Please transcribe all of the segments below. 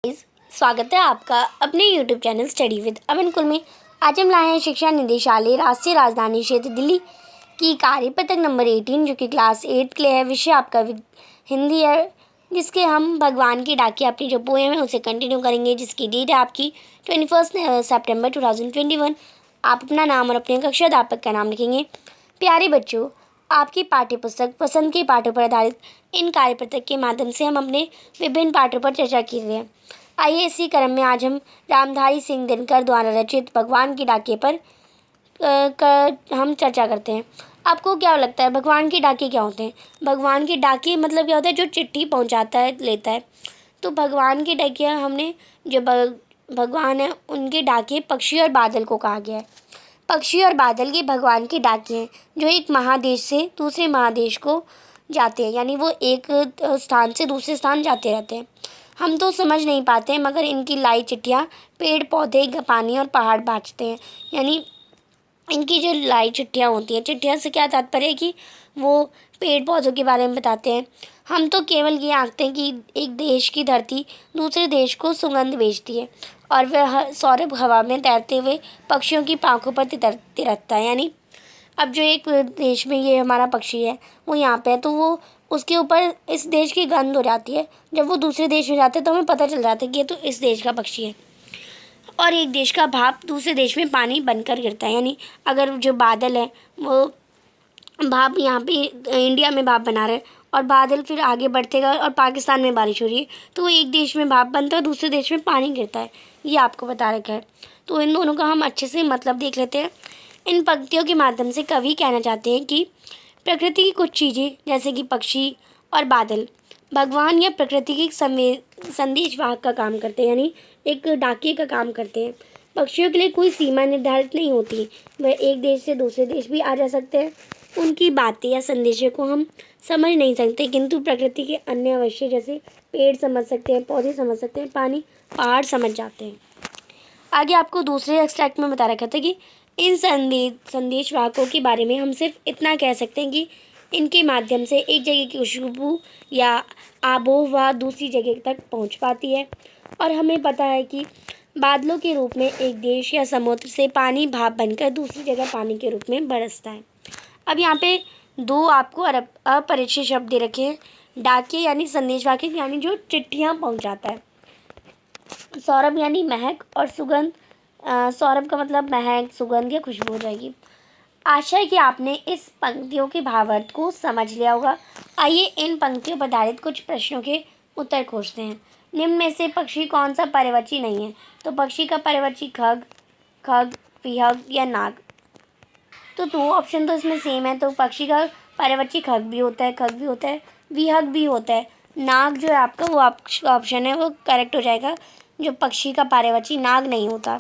स्वागत है आपका अपने YouTube चैनल स्टडी विद अमन कुल में। आज हम लाए हैं शिक्षा निदेशालय राष्ट्रीय राजधानी क्षेत्र दिल्ली की कार्यपत्रक नंबर 18 जो कि क्लास 8 के लिए है। विषय आपका हिंदी है, जिसके हम भगवान की डाकिया अपनी जो पोएम है उसे कंटिन्यू करेंगे, जिसकी डेट है आपकी 21 सितंबर 2021। आप अपना नाम और अपने कक्षा अध्यापक का नाम लिखेंगे। प्यारे बच्चों, आपकी पाठ्यपुस्तक पसंद के पाठों पर आधारित इन कार्यपत्रक के माध्यम से हम अपने विभिन्न पाठों पर चर्चा कर रहे हैं। आइए इसी क्रम में आज हम रामधारी सिंह दिनकर द्वारा रचित भगवान की डाकिया पर हम चर्चा करते हैं। आपको क्या लगता है भगवान के डाकिये क्या होते हैं? भगवान के डाकिये मतलब क्या होता है? जो चिट्ठी पहुंचाता है, लेता है। तो भगवान के डाकिया हमने जो भगवान है उनके डाकिये पक्षी और बादल को कहा गया है। पक्षी और बादल के भगवान के डाकिये हैं जो एक महादेश से दूसरे महादेश को जाते हैं, यानी वो एक स्थान से दूसरे स्थान जाते रहते हैं। हम तो समझ नहीं पाते हैं, मगर इनकी लाई चिट्ठियाँ पेड़ पौधे पानी और पहाड़ बाँचते हैं। यानी इनकी जो लाई चिट्ठियाँ होती हैं, चिट्ठियाँ से क्या तात्पर्य है कि वो पेड़ पौधों के बारे में बताते हैं। हम तो केवल ये आंकते हैं कि एक देश की धरती दूसरे देश को सुगंध भेजती है और वह सौरभ हवा में तैरते हुए पक्षियों की पाँखों पर तिरकता है। यानी अब जो एक देश में ये हमारा पक्षी है वो यहाँ पे है, तो वो उसके ऊपर इस देश की गंध हो जाती है। जब वो दूसरे देश में जाते हैं तो हमें पता चल जाता है कि ये तो इस देश का पक्षी है। और एक देश का भाप दूसरे देश में पानी बनकर गिरता है। यानी अगर जो बादल है वो भाप यहाँ पे इंडिया में भाप बना रहे हैं और बादल फिर आगे बढ़ते गए और पाकिस्तान में बारिश हो रही है, तो एक देश में भाप बनता है, दूसरे देश में पानी गिरता है। ये आपको बता रखा है। तो इन दोनों का हम अच्छे से मतलब देख लेते हैं। इन पंक्तियों के माध्यम से कवि कहना चाहते हैं कि प्रकृति की कुछ चीज़ें जैसे कि पक्षी और बादल भगवान या प्रकृति के संदेशवाहक का काम करते हैं, यानी एक डाकिये का काम करते हैं। पक्षियों के लिए कोई सीमा निर्धारित नहीं होती, वह एक देश से दूसरे देश भी आ जा सकते हैं। उनकी बातें या संदेशों को हम समझ नहीं सकते, किंतु प्रकृति के अन्य अवयव जैसे पेड़ समझ सकते हैं, पौधे समझ सकते हैं, पानी पहाड़ समझ जाते हैं। आगे आपको दूसरे एक्सट्रैक्ट में बता रखा था कि इन संदेशवाहकों के बारे में हम सिर्फ इतना कह सकते हैं कि इनके माध्यम से एक जगह की खुशबू या आबोहवा दूसरी जगह तक पहुंच पाती है। और हमें पता है कि बादलों के रूप में एक देश या समुद्र से पानी भाप बनकर दूसरी जगह पानी के रूप में बरसता है। अब यहाँ पे दो आपको अपरिचित शब्द दे रखे हैं। डाकिये यानी संदेशवाहक यानी जो चिट्ठियाँ पहुँचाता है। सौरभ यानी महक और सुगंध। सौरभ का मतलब महक, सुगंध या खुशबू हो जाएगी। आशा है कि आपने इस पंक्तियों के भावार्थ को समझ लिया होगा। आइए इन पंक्तियों पर आधारित कुछ प्रश्नों के उत्तर खोजते हैं। निम्न में से पक्षी कौन सा पर्यायवाची नहीं है? तो पक्षी का पर्यायवाची खग, विहग या नाग। तो दो ऑप्शन तो इसमें सेम है। तो पक्षी का पर्यायवाची खग भी होता है, विहग भी होता है। नाग जो है आपका वो ऑप्शन है वो करेक्ट हो जाएगा। जो पक्षी का पर्यायवाची नाग नहीं होता।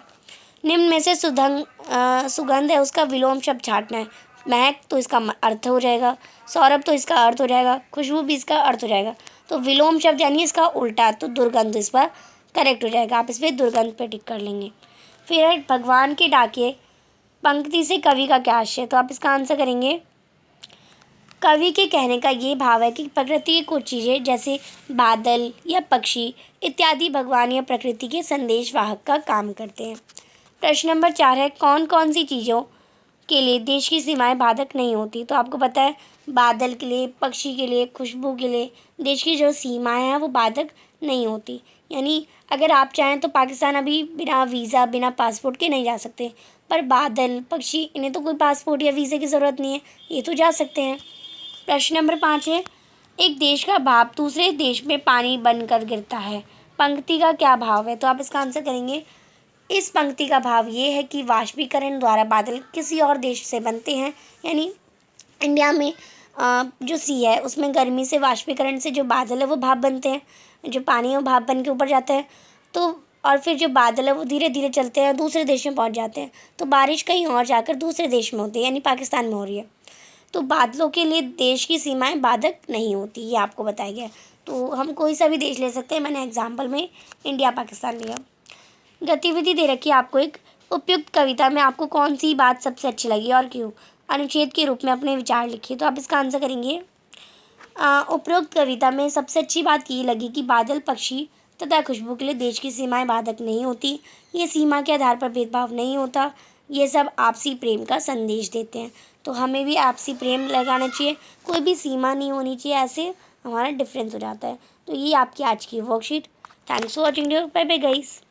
निम्न में से सुगंध है उसका विलोम शब्द छांटना है। महक तो इसका अर्थ हो जाएगा, सौरभ तो इसका अर्थ हो जाएगा, खुशबू भी इसका अर्थ हो जाएगा। तो विलोम शब्द यानी इसका उल्टा, तो दुर्गंध इस पर करेक्ट हो जाएगा। आप इस पर दुर्गंध पे टिक कर लेंगे। फिर है भगवान के डाकिये पंक्ति से कवि का क्या आशय? तो आप इसका आंसर करेंगे कवि के कहने का ये भाव है कि प्रकृति की कुछ चीज़ें जैसे बादल या पक्षी इत्यादि भगवान या प्रकृति के संदेशवाहक का काम करते हैं। प्रश्न नंबर 4 है कौन कौन सी चीज़ों के लिए देश की सीमाएं बाधक नहीं होती? तो आपको पता है बादल के लिए, पक्षी के लिए, खुशबू के लिए देश की जो सीमाएं हैं वो बाधक नहीं होती। यानी अगर आप चाहें तो पाकिस्तान अभी बिना वीज़ा बिना पासपोर्ट के नहीं जा सकते, पर बादल पक्षी इन्हें तो कोई पासपोर्ट या वीज़े की ज़रूरत नहीं है, ये तो जा सकते हैं। प्रश्न नंबर 5 है एक देश का भाप दूसरे देश में पानी बनकर गिरता है, पंक्ति का क्या भाव है? तो आप इसका आंसर करेंगे इस पंक्ति का भाव ये है कि वाष्पीकरण द्वारा बादल किसी और देश से बनते हैं। यानी इंडिया में जो सी है उसमें गर्मी से वाष्पीकरण से जो बादल है वो भाप बनते हैं, जो पानी है वो भाप बन के ऊपर जाता है। तो और फिर जो बादल है वो धीरे धीरे चलते हैं, दूसरे देश में पहुंच जाते हैं, तो बारिश कहीं और जाकर दूसरे देश में होती है, यानी पाकिस्तान में हो रही है। तो बादलों के लिए देश की सीमाएं बाधक नहीं होती, ये आपको बताया गया। तो हम कोई सा भी देश ले सकते हैं, मैंने एग्जाम्पल में इंडिया पाकिस्तान लिया। गतिविधि दे रखी है आपको एक उपयुक्त कविता में आपको कौन सी बात सबसे अच्छी लगी और क्यों? अनुच्छेद के रूप में अपने विचार लिखिए। तो आप इसका आंसर करेंगे उपरोक्त कविता में सबसे अच्छी बात ये लगी कि बादल, पक्षी तथा खुशबू के लिए देश की सीमाएं बाधक नहीं होती। ये सीमा के आधार पर भेदभाव नहीं होता। ये सब आपसी प्रेम का संदेश देते हैं। तो हमें भी आपसी प्रेम लगाना चाहिए, कोई भी सीमा नहीं होनी चाहिए, ऐसे हमारा डिफरेंस हो जाता है। तो ये आपकी आज की worksheet. Thanks for watching, bye bye guys.